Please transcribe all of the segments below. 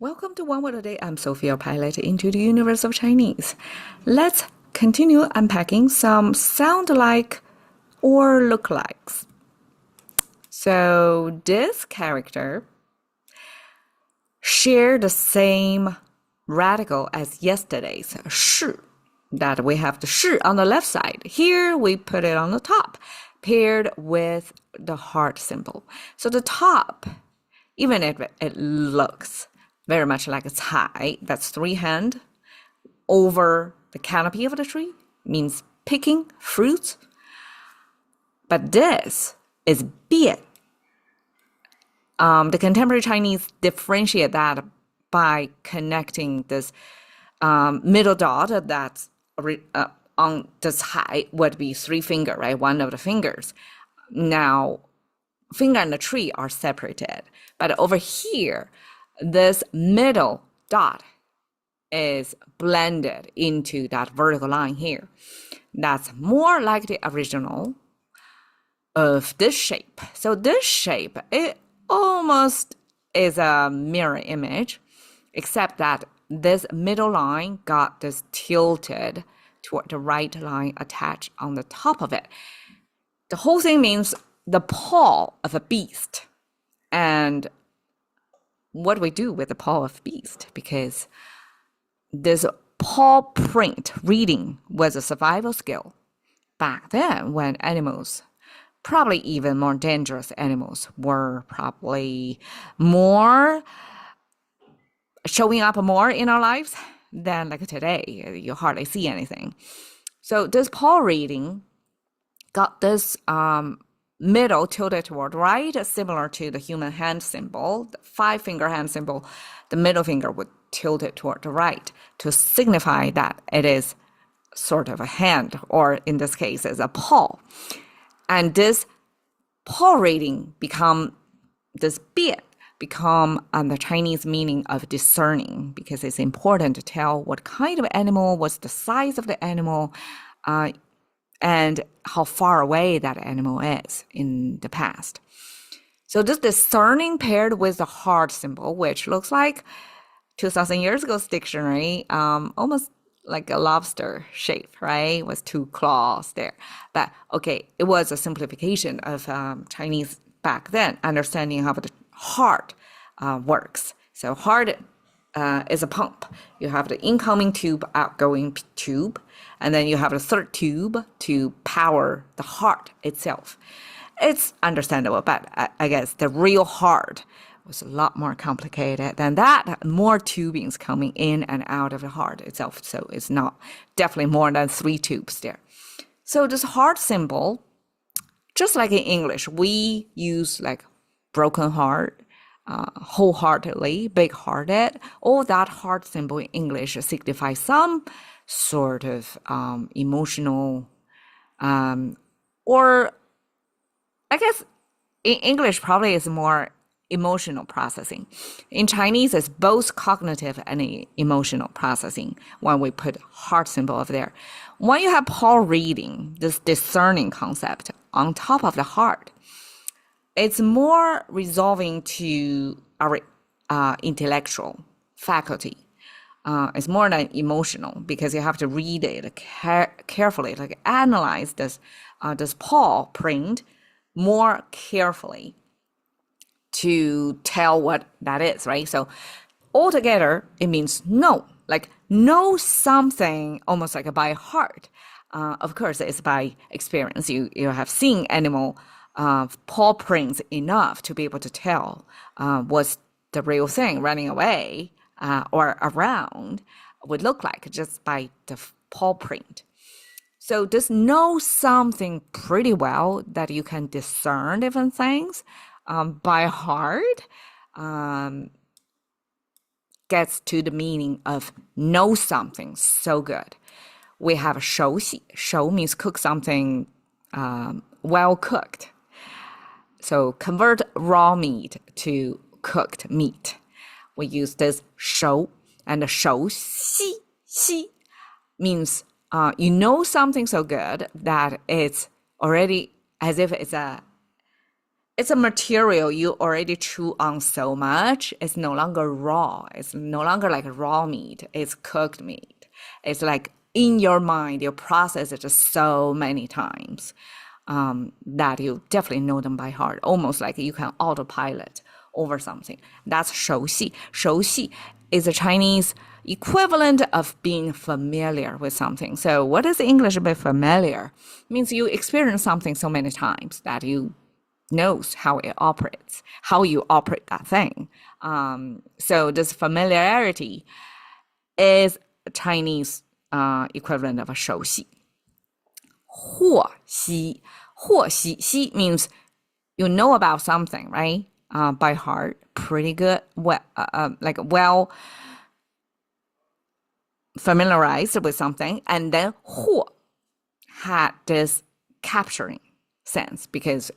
Welcome to One Word a Day. I'm Sophie, your pilot into the universe of Chinese. Let's continue unpacking some sound like or lookalikes. So this character share the same radical as yesterday's 是, that we have the 是 on the left side. Here we put it on the top, paired with the heart symbol. So the top, even if it looks very much like a cai, that's three hand, over the canopy of the tree, means picking fruits. But this is 变. The contemporary Chinese differentiate that by connecting this middle dot that's on the cai would be three finger, right? One of the fingers. Now, finger and the tree are separated. But over here, this middle dot is blended into that vertical line here. That's more like the original of this shape. So this shape, it almost is a mirror image, except that this middle line got this tilted toward the right line attached on the top of it. The whole thing means the paw of a beast. And what do we do with the paw of beast? Because this paw print reading was a survival skill back then when animals, probably even more dangerous animals, were probably more showing up more in our lives than like today. You hardly see anything. So this paw reading got this middle tilted toward right, similar to the human hand symbol, the five-finger hand symbol. The middle finger would tilt it toward the right to signify that it is sort of a hand, or in this case, is a paw. And this paw reading become this 变, become the Chinese meaning of discerning, because it's important to tell what kind of animal, what's the size of the animal, and how far away that animal is in the past. So this discerning paired with the heart symbol, which looks like 2,000 years ago's dictionary, almost like a lobster shape, right? With two claws there. But okay, it was a simplification of Chinese back then, understanding how the heart works. So heart is a pump. You have the incoming tube, outgoing tube, and then you have the third tube to power the heart itself. It's understandable, but I guess the real heart was a lot more complicated than that. More tubings coming in and out of the heart itself. So it's not definitely more than three tubes there. So this heart symbol, just like in English, we use like broken heart, wholeheartedly, big-hearted. All that heart symbol in English signifies some sort of emotional, or I guess in English probably is more emotional processing. In Chinese, it's both cognitive and emotional processing when we put heart symbol over there. When you have paw reading, this discerning concept on top of the heart, it's more resolving to our intellectual faculty. It's more than emotional, because you have to read it carefully, like analyze this paw print more carefully to tell what that is, right? So altogether, it means know, like know something almost like by heart. Of course, it's by experience. You have seen animal paw prints enough to be able to tell what's the real thing running away or around would look like just by the paw print. So just know something pretty well that you can discern different things by heart gets to the meaning of know something so good. We have 熟悉. 熟 means cook something well cooked. So convert raw meat to cooked meat. We use this 熟, and the 熟悉, 悉 means you know something so good that it's already as if it's it's a material you already chew on so much. It's no longer raw. It's no longer like raw meat. It's cooked meat. It's like in your mind, you process it just so many times that you definitely know them by heart, almost like you can autopilot over something. That's 熟悉. 熟悉 is a Chinese equivalent of being familiar with something. So what is English by familiar? It means you experience something so many times that you knows how it operates, how you operate that thing. So this familiarity is a Chinese equivalent of a 熟悉. 获悉, 获悉, 悉 means you know about something, right? By heart, pretty good, well familiarized with something. And then 获 had this capturing sense because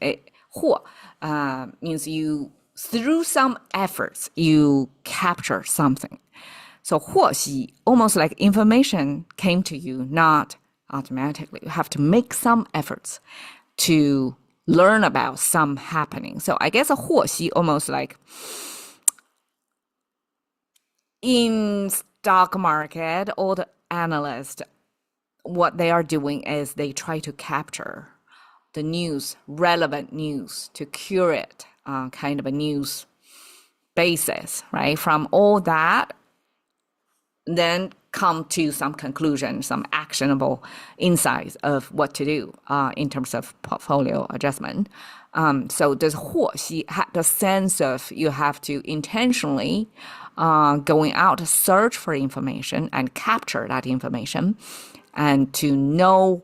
获 means you, through some efforts, you capture something. So 获悉, almost like information came to you, not automatically. You have to make some efforts to learn about some happening. So I guess a 获悉 almost like in stock market, all the analysts, what they are doing is they try to capture the news, relevant news, to curate kind of a news basis, right? From all that, then come to some conclusion, some actionable insights of what to do in terms of portfolio adjustment. So this 获悉 had the sense of you have to intentionally going out to search for information and capture that information and to know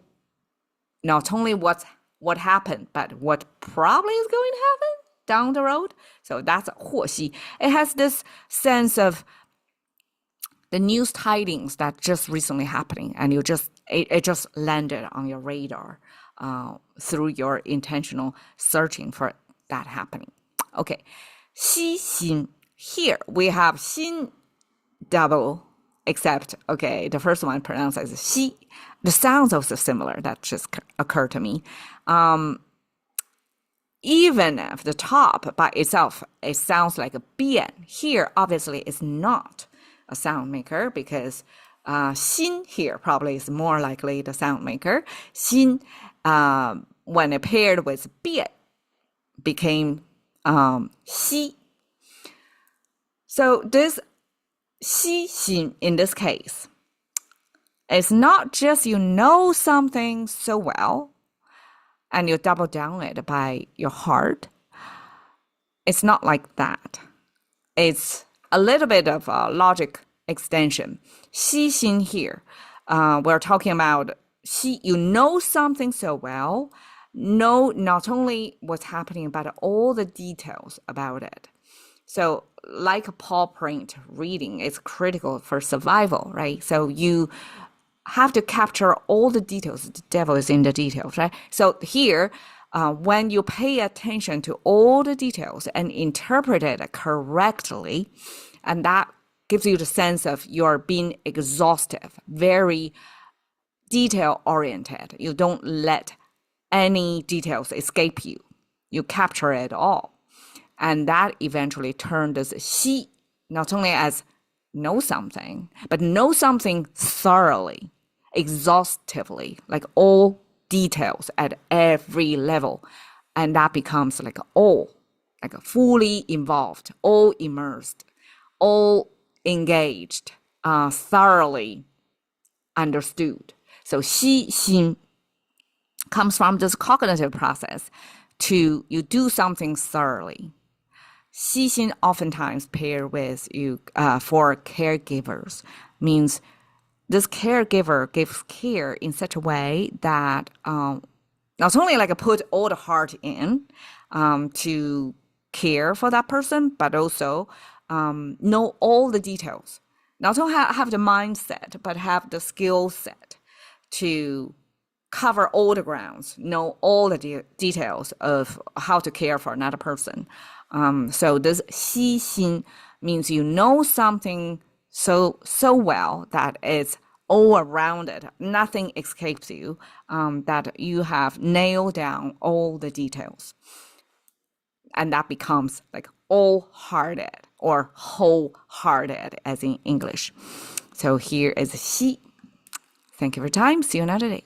not only what happened, but what probably is going to happen down the road. So that's 获悉. It has this sense of the news tidings that just recently happening, and it just landed on your radar through your intentional searching for that happening. Okay, 悉心. Here we have 心 double, except, okay, the first one pronounced as 悉. The sounds also similar. That just occurred to me. Even if the top by itself, it sounds like a 变. Here, obviously, it's not a sound maker because 心 here probably is more likely the sound maker. 心, when it paired with 变, became 悉. So this 悉心in this case, it's not just you know something so well and you double down it by your heart. It's not like that. It's a little bit of a logic extension. 悉心 here, we're talking about 悉, you know something so well, know not only what's happening, but all the details about it. So like a paw print reading is critical for survival, right? So you have to capture all the details. The devil is in the details, right? So here, when you pay attention to all the details and interpret it correctly, and that gives you the sense of you're being exhaustive, very detail-oriented. You don't let any details escape you. You capture it all. And that eventually turned this 悉, not only as know something, but know something thoroughly, exhaustively, like all details at every level. And that becomes like all, like fully involved, all immersed, all engaged, thoroughly understood. So 悉心 comes from this cognitive process to you do something thoroughly. 悉心 oftentimes pair with you for caregivers, means this caregiver gives care in such a way that not only like put all the heart in to care for that person, but also know all the details. Not only have the mindset, but have the skill set to cover all the grounds, know all the details of how to care for another person. So this 悉心 means you know something so well that it's all around it. Nothing escapes you, that you have nailed down all the details. and that becomes like all-hearted or wholehearted as in English. So here is 西. Thank you for your time. See you another day.